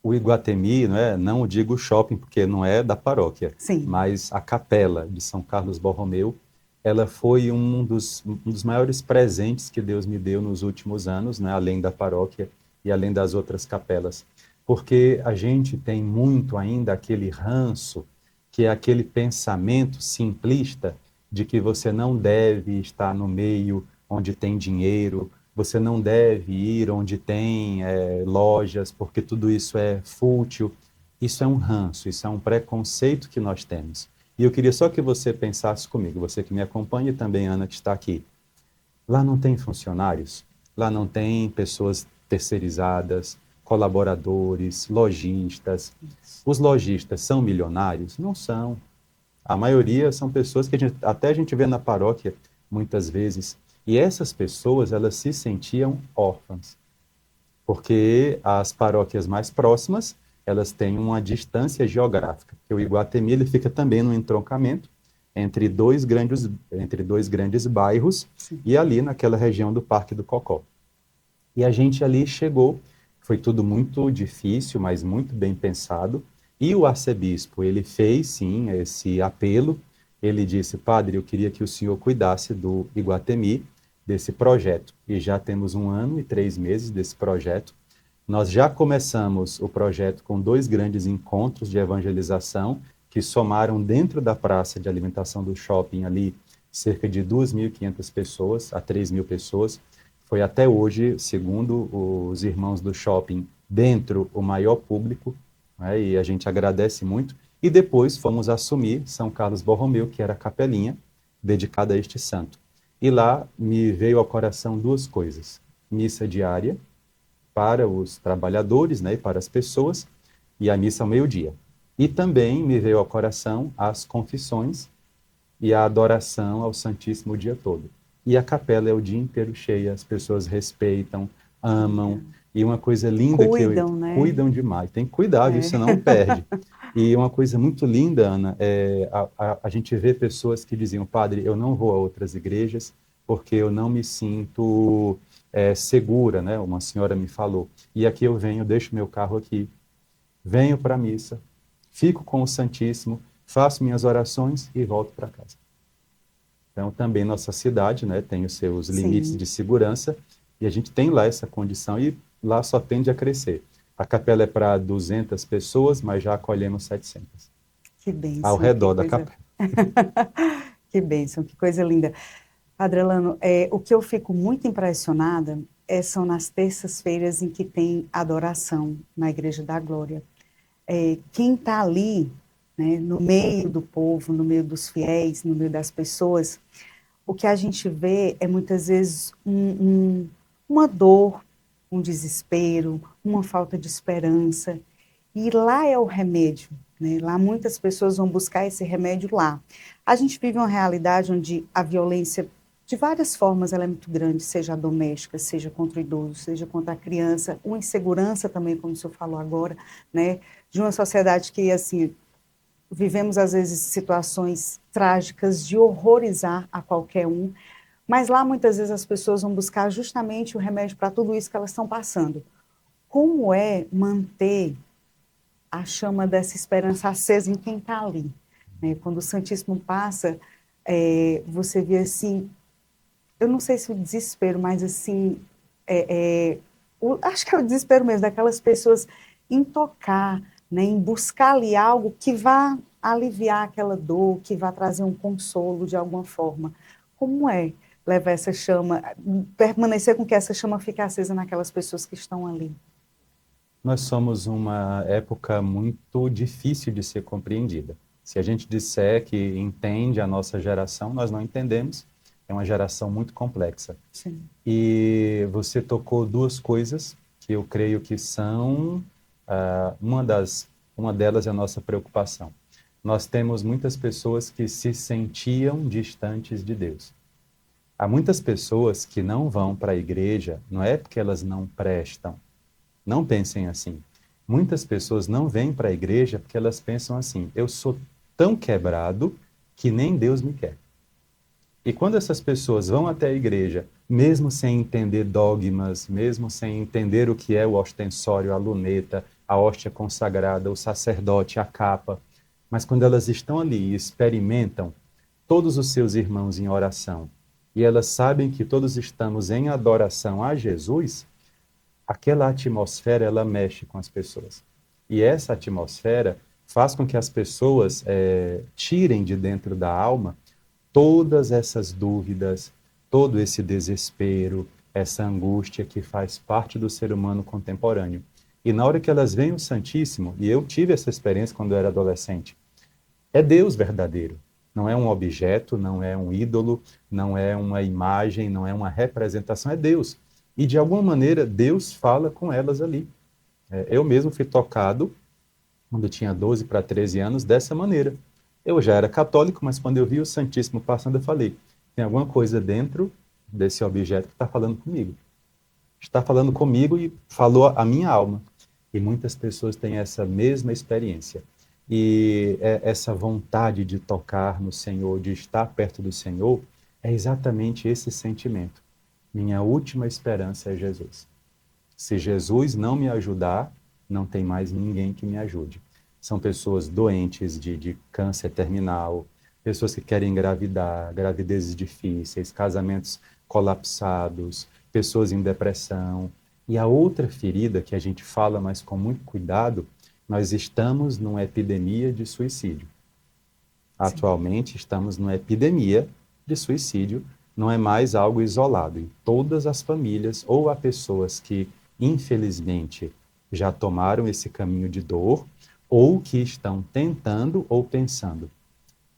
B: O Iguatemi, não digo shopping, porque não é da paróquia,
A: Sim.
B: mas a capela de São Carlos Borromeu, ela foi um dos maiores presentes que Deus me deu nos últimos anos, né, além da paróquia e além das outras capelas. Porque a gente tem muito ainda aquele ranço, que é aquele pensamento simplista de que você não deve estar no meio onde tem dinheiro, você não deve ir onde tem lojas, porque tudo isso é fútil. Isso é um ranço, isso é um preconceito que nós temos. E eu queria só que você pensasse comigo, você que me acompanha e também Ana que está aqui. Lá não tem funcionários, lá não tem pessoas terceirizadas, colaboradores, lojistas. Os lojistas são milionários? Não são. A maioria são pessoas que até a gente vê na paróquia muitas vezes. E essas pessoas, elas se sentiam órfãs, porque as paróquias mais próximas, elas têm uma distância geográfica. O Iguatemi, ele fica também no entroncamento entre dois grandes bairros,
A: Sim.
B: E ali naquela região do Parque do Cocó. E a gente ali chegou, foi tudo muito difícil, mas muito bem pensado. E o arcebispo, ele fez sim esse apelo. Ele disse: Padre, eu queria que o senhor cuidasse do Iguatemi, desse projeto. E já temos 1 ano e 3 meses desse projeto. Nós já começamos o projeto com 2 grandes encontros de evangelização, que somaram dentro da praça de alimentação do shopping ali cerca de 2.500 pessoas a 3.000 pessoas. Foi até hoje, segundo os irmãos do shopping, dentro o maior público, né, e a gente agradece muito. E depois fomos assumir São Carlos Borromeu, que era a capelinha dedicada a este santo. E lá me veio ao coração 2 coisas: missa diária para os trabalhadores, né, e para as pessoas, e a missa ao meio-dia. E também me veio ao coração as confissões e a adoração ao Santíssimo o dia todo. E a capela é o dia inteiro cheia, as pessoas respeitam, amam, e uma coisa linda
A: Cuidam, né?
B: cuidam demais, tem que cuidar, viu? Senão perde. E uma coisa muito linda, Ana, a gente vê pessoas que diziam: Padre, eu não vou a outras igrejas porque eu não me sinto segura, né? Uma senhora me falou. E aqui eu venho, deixo meu carro aqui, venho para a missa, fico com o Santíssimo, faço minhas orações e volto para casa. Então, também nossa cidade, né, tem os seus limites
A: Sim.
B: de segurança, e a gente tem lá essa condição, e lá só tende a crescer. A capela é para 200 pessoas, mas já acolhemos 700.
A: Que bênção.
B: Ao redor da capela.
A: Que bênção, que coisa linda. Padre Elano, o que eu fico muito impressionada são nas terças-feiras em que tem adoração na Igreja da Glória. Quem está ali, né, no meio do povo, no meio dos fiéis, no meio das pessoas, o que a gente vê é muitas vezes uma dor, um desespero, uma falta de esperança. E lá é o remédio, né? Lá muitas pessoas vão buscar esse remédio lá. A gente vive uma realidade onde a violência, de várias formas, ela é muito grande, seja a doméstica, seja contra o idoso, seja contra a criança, uma insegurança também, como o senhor falou agora, né? De uma sociedade que, assim, vivemos às vezes situações trágicas de horrorizar a qualquer um, mas lá muitas vezes as pessoas vão buscar justamente o remédio para tudo isso que elas estão passando. Como é manter a chama dessa esperança acesa em quem está ali, né? Quando o Santíssimo passa, você vê assim, eu não sei se o desespero, mas assim, acho que é o desespero mesmo, daquelas pessoas em tocar, né, em buscar ali algo que vá aliviar aquela dor, que vá trazer um consolo de alguma forma. Como é levar essa chama, permanecer com que essa chama fique acesa naquelas pessoas que estão ali?
B: Nós somos uma época muito difícil de ser compreendida. Se a gente disser que entende a nossa geração, nós não entendemos. É uma geração muito complexa.
A: Sim.
B: E você tocou 2 coisas que eu creio que são uma delas é a nossa preocupação. nós temos muitas pessoas que se sentiam distantes de Deus. Há muitas pessoas que não vão para a igreja, não é porque elas não prestam. Não pensem assim. Muitas pessoas não vêm para a igreja porque elas pensam assim: eu sou tão quebrado que nem Deus me quer. E quando essas pessoas vão até a igreja, mesmo sem entender dogmas, mesmo sem entender o que é o ostensório, a luneta, a hóstia consagrada, o sacerdote, a capa, mas quando elas estão ali e experimentam todos os seus irmãos em oração, e elas sabem que todos estamos em adoração a Jesus, aquela atmosfera, ela mexe com as pessoas. E essa atmosfera faz com que as pessoas tirem de dentro da alma todas essas dúvidas, todo esse desespero, essa angústia que faz parte do ser humano contemporâneo. E na hora que elas veem o Santíssimo, e eu tive essa experiência quando eu era adolescente, é Deus verdadeiro. Não é um objeto, não é um ídolo, não é uma imagem, não é uma representação, é Deus. E de alguma maneira Deus fala com elas ali. Eu mesmo fui tocado, quando eu tinha 12 para 13 anos, dessa maneira. Eu já era católico, mas quando eu vi o Santíssimo passando, eu falei: tem alguma coisa dentro desse objeto que está falando comigo. Está falando comigo e falou a minha alma. E muitas pessoas têm essa mesma experiência. E essa vontade de tocar no Senhor, de estar perto do Senhor, é exatamente esse sentimento. Minha última esperança é Jesus. Se Jesus não me ajudar, não tem mais ninguém que me ajude. São pessoas doentes de câncer terminal, pessoas que querem engravidar, gravidezes difíceis, casamentos colapsados, pessoas em depressão. E a outra ferida que a gente fala, mas com muito cuidado, nós estamos numa epidemia de suicídio. Atualmente estamos numa epidemia de suicídio, não é mais algo isolado. Em todas as famílias, ou há pessoas que, infelizmente, já tomaram esse caminho de dor, ou que estão tentando ou pensando.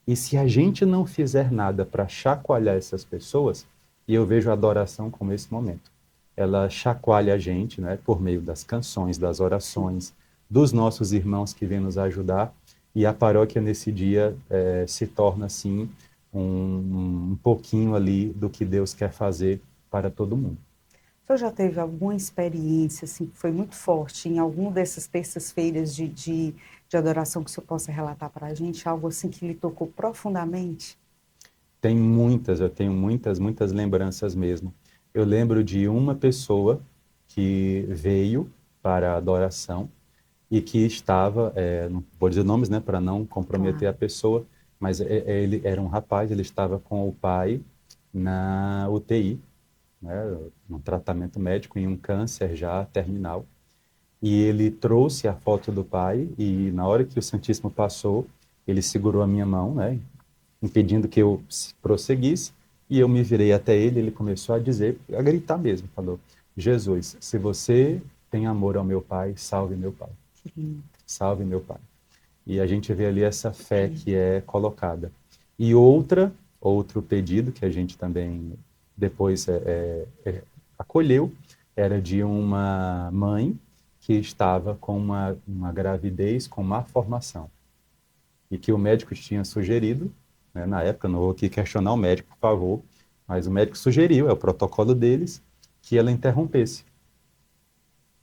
B: E se a gente não fizer nada para chacoalhar essas pessoas, e eu vejo a adoração como esse momento, ela chacoalha a gente, né, por meio das canções, das orações, dos nossos irmãos que vêm nos ajudar, e a paróquia nesse dia se torna, assim, um pouquinho ali do que Deus quer fazer para todo mundo.
A: O senhor já teve alguma experiência assim, que foi muito forte em alguma dessas terças-feiras de adoração que o senhor possa relatar para a gente? Algo assim que lhe tocou profundamente?
B: Tem muitas, eu tenho muitas lembranças mesmo. Eu lembro de uma pessoa que veio para a adoração e que estava, não vou dizer nomes, né, para não comprometer
A: Claro.
B: a pessoa, mas ele era um rapaz, ele estava com o pai na UTI, né, no tratamento médico, em um câncer já terminal. E ele trouxe a foto do pai e na hora que o Santíssimo passou, ele segurou a minha mão, né, impedindo que eu prosseguisse, e eu me virei até ele, ele começou a dizer, a gritar mesmo, falou: Jesus, se você tem amor ao meu pai, salve meu pai. Salve meu pai. E a gente vê ali essa fé que é colocada. E outro pedido que a gente também depois acolheu, era de uma mãe que estava com uma gravidez com má formação. E que o médico tinha sugerido, né, na época, não vou aqui questionar o médico, por favor, mas o médico sugeriu, é o protocolo deles, que ela interrompesse.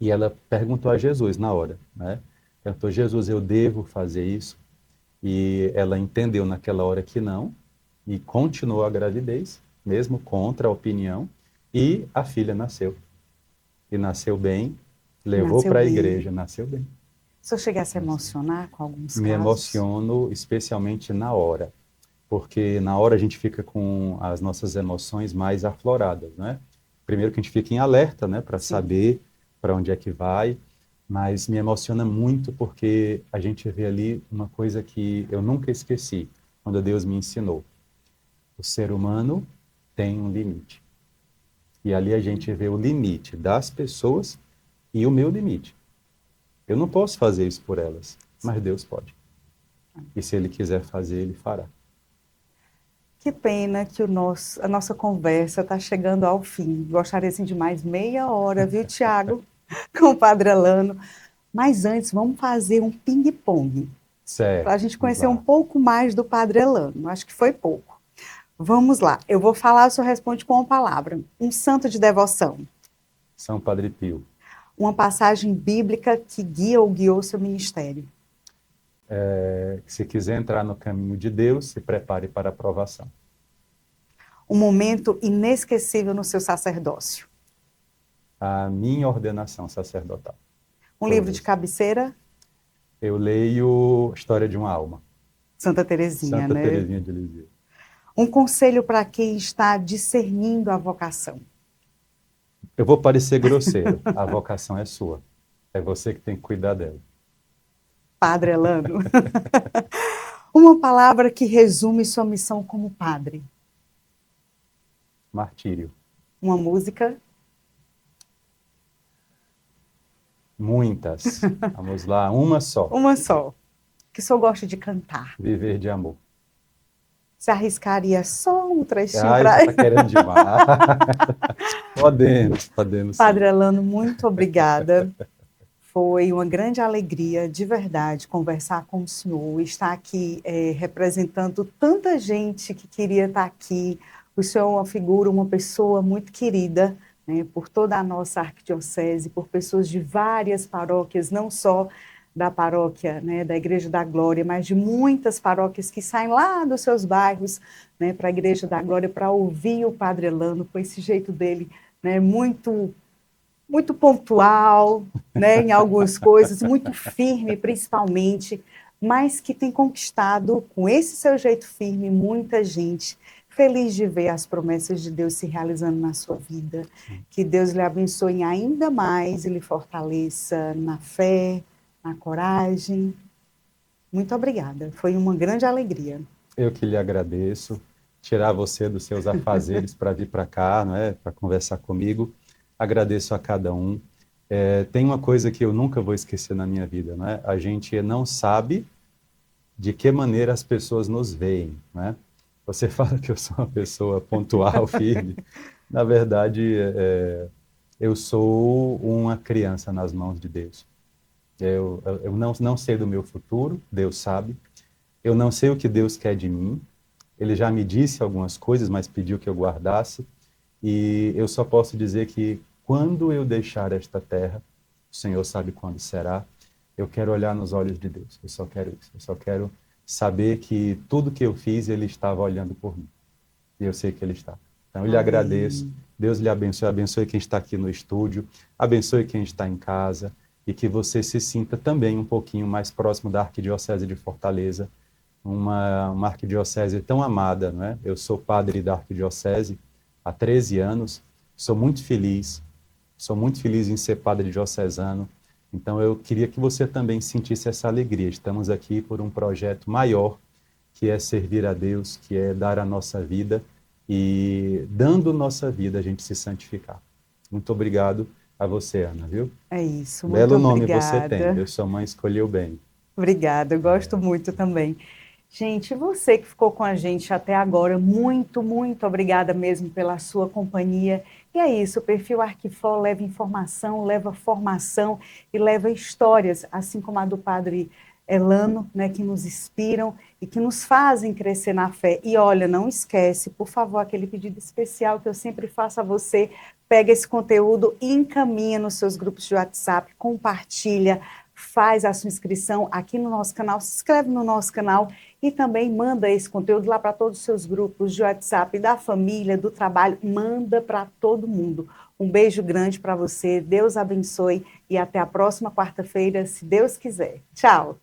B: E ela perguntou a Jesus na hora, né? Perguntou: Jesus, eu devo fazer isso? E ela entendeu naquela hora que não, e continuou a gravidez, mesmo contra a opinião, e a filha nasceu. E nasceu bem, levou
A: Nasceu
B: para a
A: bem.
B: igreja, nasceu bem.
A: O senhor chega a se emocionar com alguns
B: Me
A: casos?
B: emociono especialmente na hora, porque na hora a gente fica com as nossas emoções mais afloradas, né? Primeiro que a gente fica em alerta, né, para saber para onde é que vai, mas me emociona muito porque a gente vê ali uma coisa que eu nunca esqueci, quando Deus me ensinou. O ser humano tem um limite. E ali a gente vê o limite das pessoas e o meu limite. Eu não posso fazer isso por elas, mas Deus pode. E se Ele quiser fazer, Ele fará.
A: Que pena que a nossa conversa está chegando ao fim. Gostaria assim, de mais meia hora, viu, Tiago? Com o Padre Alano. Mas antes, vamos fazer um ping-pong.
B: Certo.
A: Para a gente
B: Vamos
A: conhecer um
B: lá.
A: pouco mais do Padre Elano. Acho que foi pouco. Vamos lá. Eu vou falar, o senhor responde com uma palavra. Um santo de devoção.
B: São Padre Pio.
A: Uma passagem bíblica que guia ou guiou seu ministério.
B: Se quiser entrar no caminho de Deus, se prepare para a provação.
A: Um momento inesquecível no seu sacerdócio.
B: A minha ordenação sacerdotal.
A: Um livro de cabeceira.
B: Eu leio História de uma Alma.
A: Santa Teresinha,
B: Santa
A: né?
B: Teresinha de Lisieux.
A: Um conselho para quem está discernindo a vocação.
B: Eu vou parecer grosseiro. A vocação é sua. É você que tem que cuidar dela.
A: Padre Elano. Uma palavra que resume sua missão como padre.
B: Martírio.
A: Uma música.
B: Muitas. Vamos lá, uma só.
A: Uma só. Que o senhor gosta de cantar.
B: Viver de amor.
A: Se arriscaria só um trechinho
B: Ai,
A: para...
B: tá querendo demais. Podemos.
A: Padre Elano, muito obrigada. Foi uma grande alegria, de verdade, conversar com o senhor, estar aqui representando tanta gente que queria estar aqui. O senhor é uma figura, uma pessoa muito querida, né, por toda a nossa arquidiocese, por pessoas de várias paróquias, não só da paróquia, né, da Igreja da Glória, mas de muitas paróquias que saem lá dos seus bairros, né, para a Igreja da Glória, para ouvir o Padre Elano, com esse jeito dele, né, muito pontual, né, em algumas coisas, muito firme, principalmente, mas que tem conquistado, com esse seu jeito firme, muita gente. Feliz de ver as promessas de Deus se realizando na sua vida. Que Deus lhe abençoe ainda mais e lhe fortaleça na fé, na coragem. Muito obrigada. Foi uma grande alegria.
B: Eu que lhe agradeço. Tirar você dos seus afazeres para vir para cá, não é? Para conversar comigo. Agradeço a cada um. Tem uma coisa que eu nunca vou esquecer na minha vida, não é? A gente não sabe de que maneira as pessoas nos veem, não é? Você fala que eu sou uma pessoa pontual, firme. Na verdade, eu sou uma criança nas mãos de Deus. Eu não sei do meu futuro, Deus sabe. Eu não sei o que Deus quer de mim. Ele já me disse algumas coisas, mas pediu que eu guardasse. E eu só posso dizer que quando eu deixar esta terra, o Senhor sabe quando será, eu quero olhar nos olhos de Deus. Eu só quero isso. Eu só quero saber que tudo que eu fiz, Ele estava olhando por mim. E eu sei que Ele está. Então, eu lhe agradeço. Deus lhe abençoe. Abençoe quem está aqui no estúdio. Abençoe quem está em casa. E que você se sinta também um pouquinho mais próximo da Arquidiocese de Fortaleza. Uma arquidiocese tão amada, não é? Eu sou padre da Arquidiocese há 13 anos. Sou muito feliz em ser padre diocesano. Então, eu queria que você também sentisse essa alegria. Estamos aqui por um projeto maior, que é servir a Deus, que é dar a nossa vida, e dando nossa vida, a gente se santificar. Muito obrigado a você, Ana, viu?
A: É isso, muito
B: Belo nome
A: obrigada.
B: você tem, sua mãe escolheu bem.
A: Obrigada, eu gosto muito também. Gente, você que ficou com a gente até agora, muito, muito obrigada mesmo pela sua companhia. E é isso, o Perfil Arquifó leva informação, leva formação e leva histórias, assim como a do Padre Elano, né, que nos inspiram e que nos fazem crescer na fé. E olha, não esquece, por favor, aquele pedido especial que eu sempre faço a você, pega esse conteúdo e encaminha nos seus grupos de WhatsApp, compartilha, faz a sua inscrição aqui no nosso canal, se inscreve no nosso canal e também manda esse conteúdo lá para todos os seus grupos de WhatsApp, da família, do trabalho, manda para todo mundo. Um beijo grande para você, Deus abençoe e até a próxima quarta-feira, se Deus quiser. Tchau!